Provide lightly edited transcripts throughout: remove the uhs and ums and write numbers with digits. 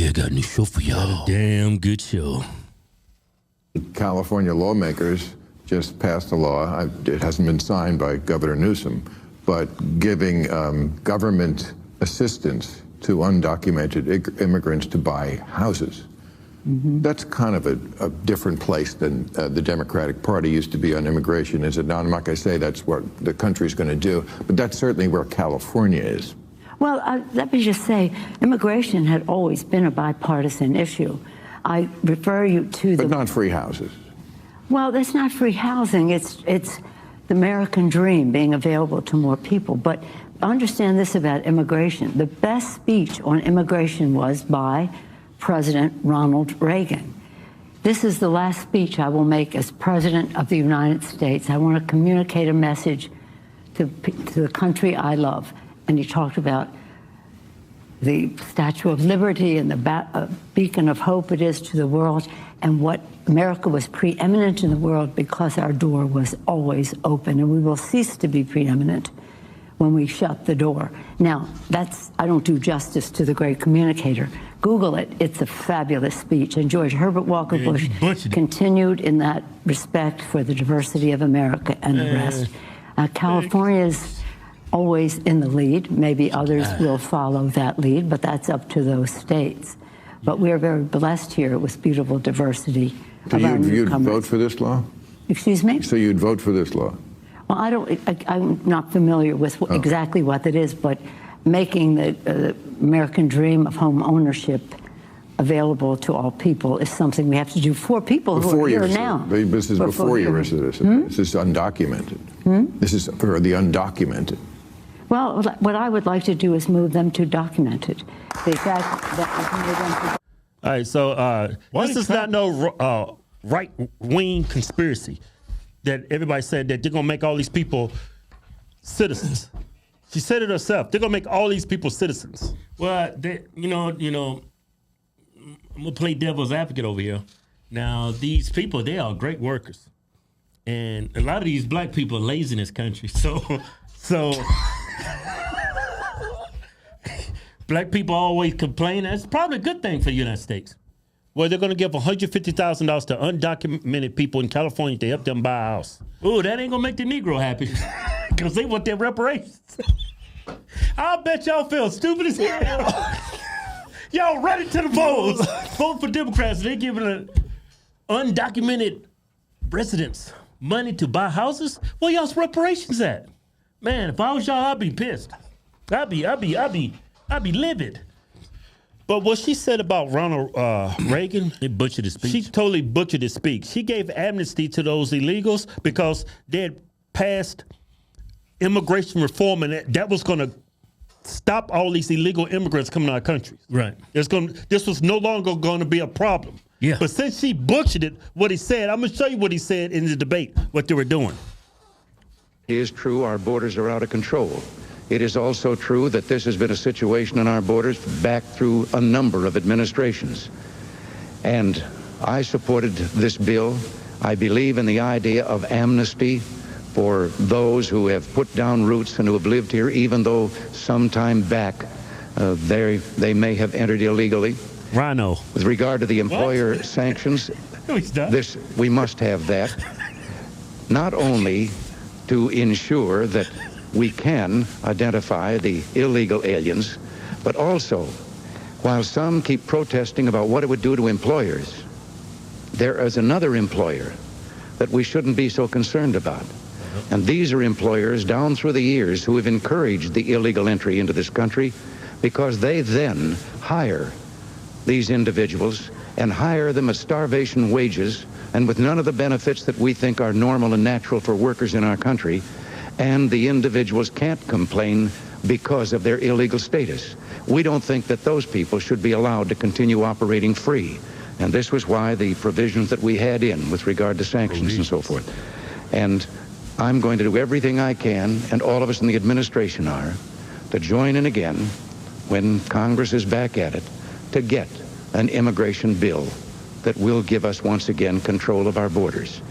I got a new show for y'all. Damn good show. California lawmakers just passed a law. It hasn't been signed by Governor Newsom, but giving government assistance to undocumented immigrants to buy houses. Mm-hmm. That's kind of a different place than the Democratic Party used to be on immigration, is it not? I'm not going to say that's what the country's going to do, but that's certainly where California is. Well, let me just say, immigration had always been a bipartisan issue. I refer you to But not free houses. Well, that's not free housing. It's the American dream being available to more people. But understand this about immigration. The best speech on immigration was by President Ronald Reagan. This is the last speech I will make as President of the United States. I want to communicate a message to the country I love. And he talked about the Statue of Liberty and the beacon of hope it is to the world, and what America was preeminent in the world because our door was always open, and we will cease to be preeminent when we shut the door. Now, I don't do justice to the great communicator. Google it. It's a fabulous speech. And George Herbert Walker Bush continued in that respect for the diversity of America and the rest. California's always in the lead. Maybe others will follow that lead, but that's up to those states. But we are very blessed here with beautiful diversity. So you'd vote for this law? Excuse me? So you'd vote for this law? Well, I'm not familiar with exactly what that is, but making the American dream of home ownership available to all people is something we have to do for people who are here now. This is before you were a citizen. This is undocumented. This is for the undocumented. Well, what I would like to do is move them to documented. The fact that all right, so this is not no right-wing conspiracy that everybody said that they're going to make all these people citizens. She said it herself. They're going to make all these people citizens. Well, I'm going to play devil's advocate over here. Now, these people, they are great workers. And a lot of these black people are lazy in this country. So black people always complain. That's probably a good thing for the United States. Well, they're going to give $150,000 to undocumented people in California to help them buy a house. Ooh, that ain't going to make the Negro happy because they want their reparations. I'll bet y'all feel stupid as hell. Y'all ready to the polls. Vote for Democrats. They're giving undocumented residents money to buy houses. Where y'all's reparations at? Man, if I was y'all, I'd be pissed. I'd be livid. But what she said about Ronald Reagan, it butchered his speech. She totally butchered his speech. She gave amnesty to those illegals because they had passed immigration reform, and that was going to stop all these illegal immigrants coming to our country. Right. This was no longer going to be a problem. Yeah. But since she butchered it, what he said, I'm going to show you what he said in the debate, what they were doing. It is true our borders are out of control. It is also true that this has been a situation on our borders back through a number of administrations. And I supported this bill. I believe in the idea of amnesty for those who have put down roots and who have lived here, even though sometime back they may have entered illegally. Rhino. With regard to the employer sanctions, we must have that, not only to ensure that we can identify the illegal aliens, but also, while some keep protesting about what it would do to employers, there is another employer that we shouldn't be so concerned about. And these are employers down through the years who have encouraged the illegal entry into this country because they then hire these individuals and hire them at starvation wages and with none of the benefits that we think are normal and natural for workers in our country. And the individuals can't complain because of their illegal status. We don't think that those people should be allowed to continue operating free. And this was why the provisions that we had in with regard to sanctions and so forth. And I'm going to do everything I can, and all of us in the administration are, to join in again when Congress is back at it, to get an immigration bill that will give us once again control of our borders.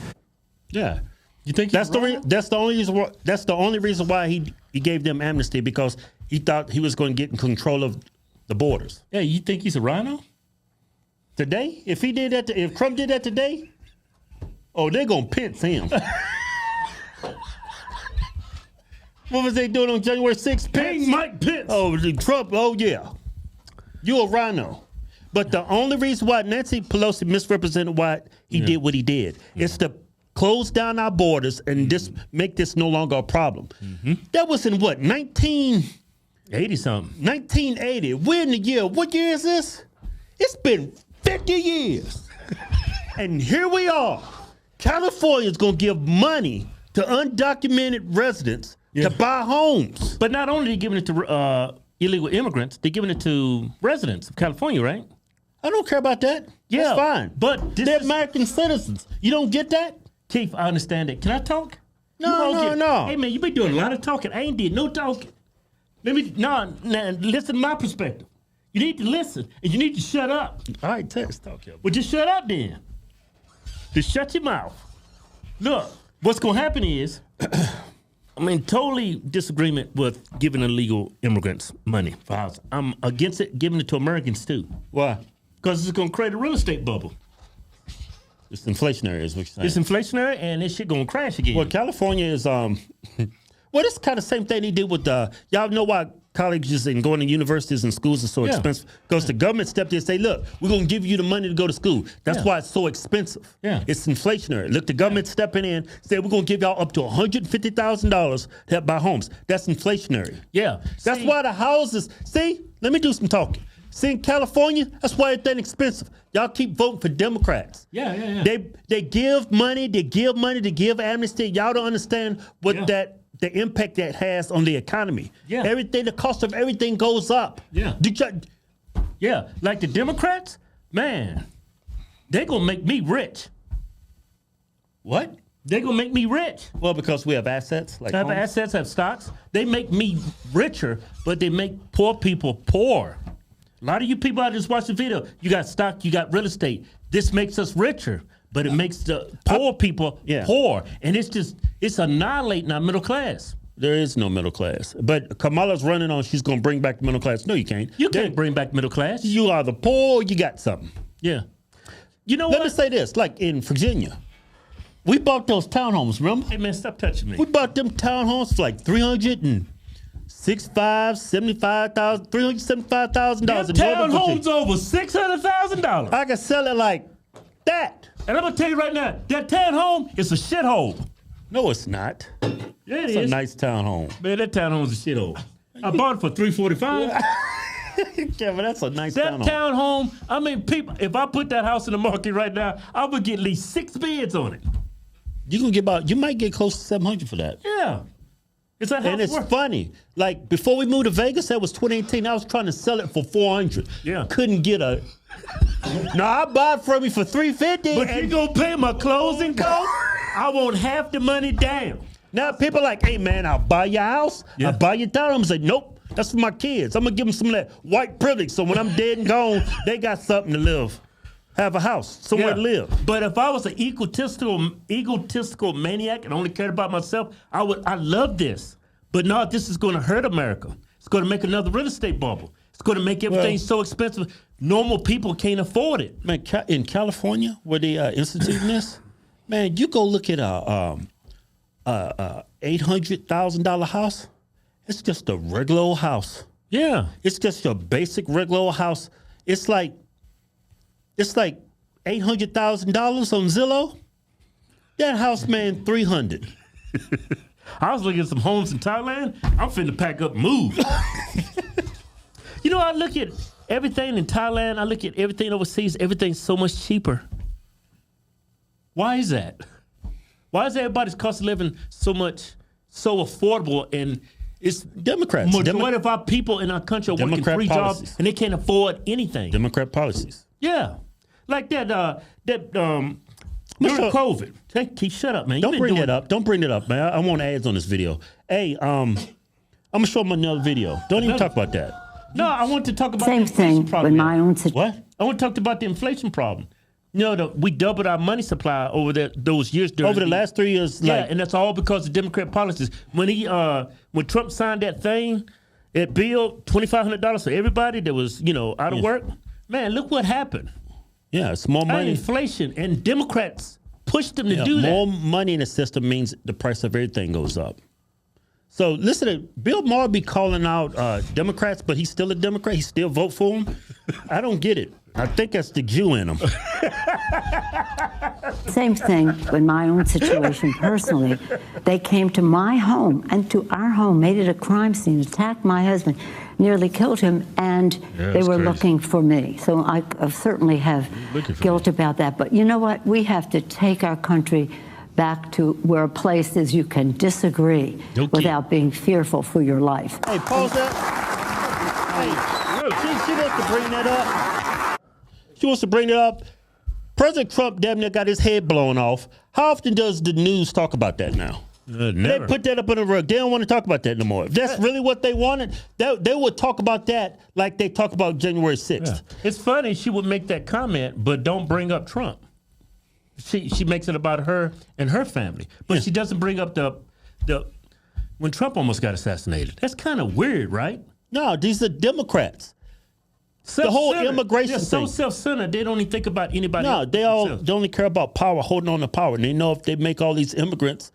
Yeah. You think that's the only reason why he gave them amnesty, because he thought he was going to get in control of the borders. Yeah, you think he's a rhino? Today? If he did that, if Trump did that today, oh, they're going to pinch him. What was they doing on January 6th? Paying Mike Pence. Oh, Trump, oh, yeah. You a rhino. But the only reason why Nancy Pelosi misrepresented why he did what he did is to close down our borders and just make this no longer a problem. That was in what, 1980-something. 1980. We're in the year, what year is this? It's been 50 years. And here we are. California's going to give money to undocumented residents to buy homes. But not only are they giving it to illegal immigrants, they're giving it to residents of California, right? I don't care about that. Yeah. That's fine. But they're American citizens. You don't get that? Keith, I understand that. Can I talk? No. Hey, man, you been doing a lot of talking. I ain't did no talking. Listen to my perspective. You need to listen, and you need to shut up. All right, let's talk here. Well, just shut up then. Just shut your mouth. Look, what's going to happen is, totally disagreement with giving illegal immigrants money for housing. I'm against it, giving it to Americans too. Why? Because it's going to create a real estate bubble. It's inflationary, is what you're saying. It's inflationary, and this shit going to crash again. Well, California is, well, it's kind of the same thing they did with, y'all know why colleges and going to universities and schools are so expensive? Because the government stepped in and say, look, we're going to give you the money to go to school. That's why it's so expensive. Yeah. It's inflationary. Look, the government stepping in, said we're going to give y'all up to $150,000 to help buy homes. That's inflationary. Yeah. That's why the houses, let me do some talking. See, in California, that's why everything's expensive. Y'all keep voting for Democrats. Yeah. They give money, they give amnesty. Y'all don't understand what the impact that has on the economy. Yeah. Everything, the cost of everything goes up. Yeah. Like the Democrats, man, they're going to make me rich. What? They're going to make me rich. Well, because we have assets. Like I have assets, I have stocks. They make me richer, but they make poor people poor. A lot of you people out just watch the video. You got stock, you got real estate. This makes us richer, but it makes the poor people poor. And it's annihilating our middle class. There is no middle class. But Kamala's running on she's going to bring back the middle class. No, you can't. You can't bring back middle class. You are the poor, you got something. Yeah. You know Let me say this, like in Virginia, we bought those townhomes, remember? Hey, man, stop touching me. We bought them townhomes for like $375,000. Townhomes over $600,000. I can sell it like that. And I'm gonna tell you right now, that townhome is a shithole. No, it's not. Yeah, It's a nice townhome. Man, that townhome is a shithole. I bought it for $345. Yeah, but that's a nice That townhome. townhome, people, if I put that house in the market right now, I would get at least 6 beds on it. You might get close to $700 for that. Yeah. Is that And it's funny. Like before we moved to Vegas, that was 2018. I was trying to sell it for $400. Yeah. Couldn't get a. No, I bought it from you for $350. But you gonna pay my closing costs? I want half the money down. Now people are like, hey man, I'll buy your house. Yeah. I'll buy your town. I'm like, nope, that's for my kids. I'm gonna give them some of that white privilege. So when I'm dead and gone, they got something to live. Have a house, somewhere to live. But if I was an egotistical maniac and only cared about myself, I love this. But no, this is going to hurt America. It's going to make another real estate bubble. It's going to make everything so expensive, normal people can't afford it. Man, in California, where they instituting this, man, you go look at a $800,000 house. It's just a regular old house. Yeah. It's just your basic regular old house. It's like $800,000 on Zillow. That house, man, $300. I was looking at some homes in Thailand. I'm finna pack up and move. You know, I look at everything in Thailand. I look at everything overseas. Everything's so much cheaper. Why is that? Why is everybody's cost of living so affordable? And it's Democrats. Majority of our people in our country are working Democrat 3 policies. jobs and they can't afford anything. Democrat policies. Yeah, like that. During COVID. Hey, Keith, shut up, man. Don't bring that up. Don't bring it up, man. I want ads on this video. Hey, I'm gonna show them another video. Don't even talk about that. No, I want to talk about Same the inflation thing problem. with my own situation. What? I want to talk about the inflation problem. You know, we doubled our money supply over those years. Over the last 3 years. Yeah, and that's all because of Democrat policies. When Trump signed that thing, it billed $2,500 for everybody that was, out of work. Man, look what happened. Yeah, it's more And money. inflation, and Democrats pushed them to Yeah, do that. more money in the system means the price of everything goes up. So listen to Bill Maher be calling out Democrats, but he's still a Democrat. He still vote for them. I don't get it. I think that's the Jew in him. Same thing in my own situation personally. They came to my home and to our home, made it a crime scene, attacked my husband, nearly killed him, and they were looking for me. So I certainly have guilt about that. But you know what? We have to take our country back to where a place is you can disagree without being fearful for your life. Hey, pause that. Hey, she wants to bring that up. She wants to bring it up. President Trump damn near got his head blown off. How often does the news talk about that now? Never. They put that up on the rug. They don't want to talk about that no more. If that's really what they wanted, they would talk about that like they talk about January 6th. Yeah. It's funny she would make that comment, but don't bring up Trump. She makes it about her and her family, but she doesn't bring up the when Trump almost got assassinated. That's kind of weird, right? No, these are Democrats. The whole immigration They're thing. so self-centered. They don't even think about anybody else. They only care about power, holding on to power. And they know if they make all these immigrants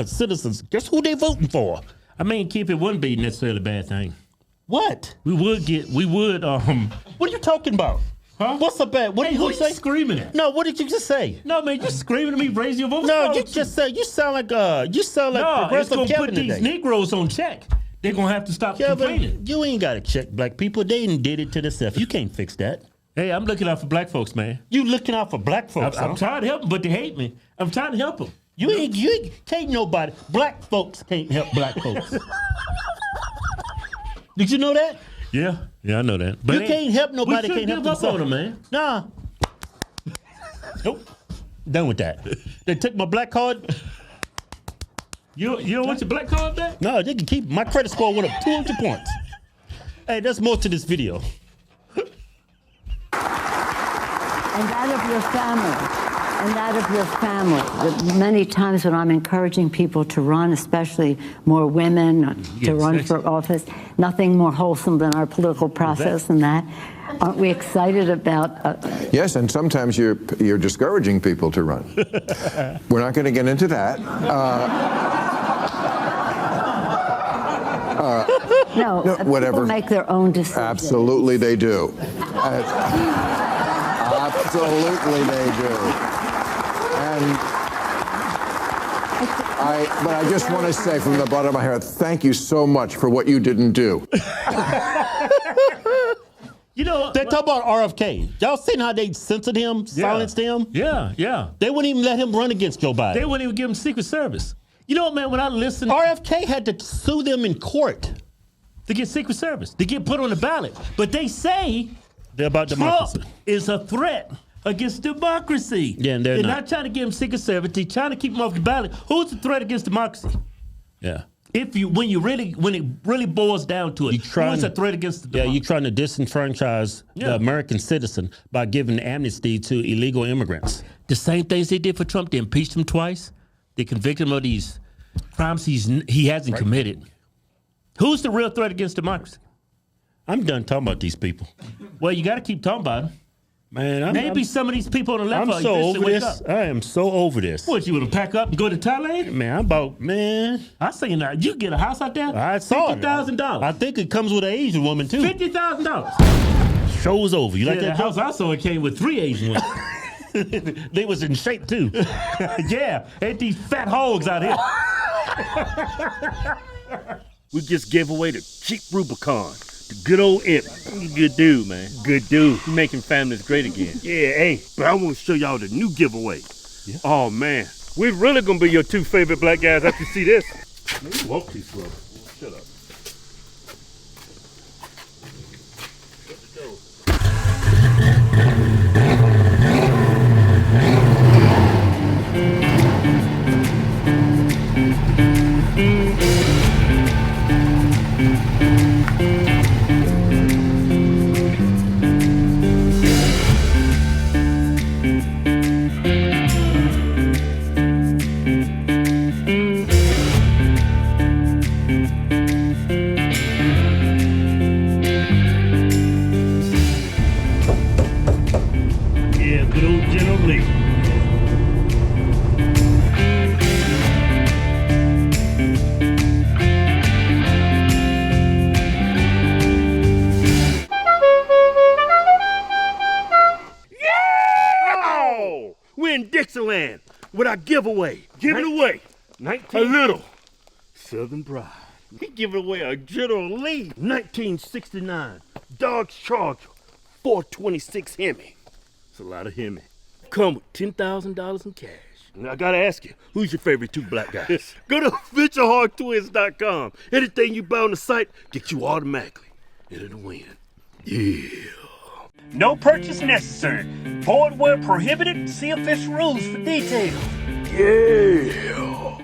citizens, guess who they voting for? I mean, keep it wouldn't be necessarily a bad thing. What? We would. What are you talking about? Huh? What's the bad? What Hey, did who you you say? screaming at? No, what did you just say? No, man, you screaming at me, raise your voice. No, you just say you sound like it's progressive gonna Kevin put these today. Negroes on check. They're gonna have to stop complaining. Kevin, you ain't got to check black people. They ain't did it to themselves. You can't fix that. Hey, I'm looking out for black folks, man. You looking out for black folks? I'm trying to help them, but they hate me. I'm trying to help them. You can't nobody. Black folks can't help black folks. Did you know that? Yeah, I know that. But you can't help nobody. We Can't help give up themselves. on them, man. Nah. Nope. Done with that. They took my black card. You don't want your black card back? No, they can keep my credit score went up 200 points. Hey, there's more to this video. And that of your family. And that of your family. Many times when I'm encouraging people to run, especially more women, to run for office, nothing more wholesome than our political process than that. Aren't we excited about... Yes, and sometimes you're discouraging people to run. We're not going to get into that. No, whatever. People make their own decisions. Absolutely they do. Absolutely they do. But I just want to say from the bottom of my heart, thank you so much for what you didn't do. You know, they talk about RFK. Y'all seen how they censored him, silenced him? Yeah. They wouldn't even let him run against Joe Biden. They wouldn't even give him Secret Service. You know what, man, when I listen... RFK had to sue them in court. To get Secret Service, to get put on the ballot. But they say they're about democracy. Trump is a threat against democracy. Yeah, and they're not trying to give him Secret Service. They're trying to keep him off the ballot. Who's the threat against democracy? Yeah. When it really boils down to it, who's a threat against the democracy? Yeah, you're trying to disenfranchise the American citizen by giving amnesty to illegal immigrants. The same things they did for Trump. They impeached him twice. They convicted him of these crimes he hasn't committed. Who's the real threat against democracy? I'm done talking about these people. Well, you got to keep talking about them. Man, maybe some of these people on the left I'm so over this. I am so over this. What, you want to pack up and go to Thailand? Man, I say now, you get a house out there? I saw $50,000. I think it comes with an Asian woman, too. $50,000. Show's over. You like that? The house I saw, it came with 3 Asian women. They was in shape, too. Yeah, ain't these fat hogs out here. We just gave away the cheap Rubicon. The good old Imp. He's a good dude, man. Good dude. He's making families great again. Yeah, hey, but I want to show y'all the new giveaway. Yeah. Oh, man. We're really going to be your 2 favorite black guys after you see this. Man, you walk too slow. Shut up. Shut the door. Lee. Yeah! We're in Dixieland with our giveaway. Giving away 19. A little Southern Pride. We giving away a General Lee 1969 Dodge Charger 426 Hemi. It's a lot of Hemi. Come with $10,000 in cash. And I gotta ask you, who's your favorite two black guys? Go to VentureHardTwins.com. Anything you buy on the site gets you automatically into the win. Yeah. No purchase necessary. Void where prohibited. See official rules for details. Yeah.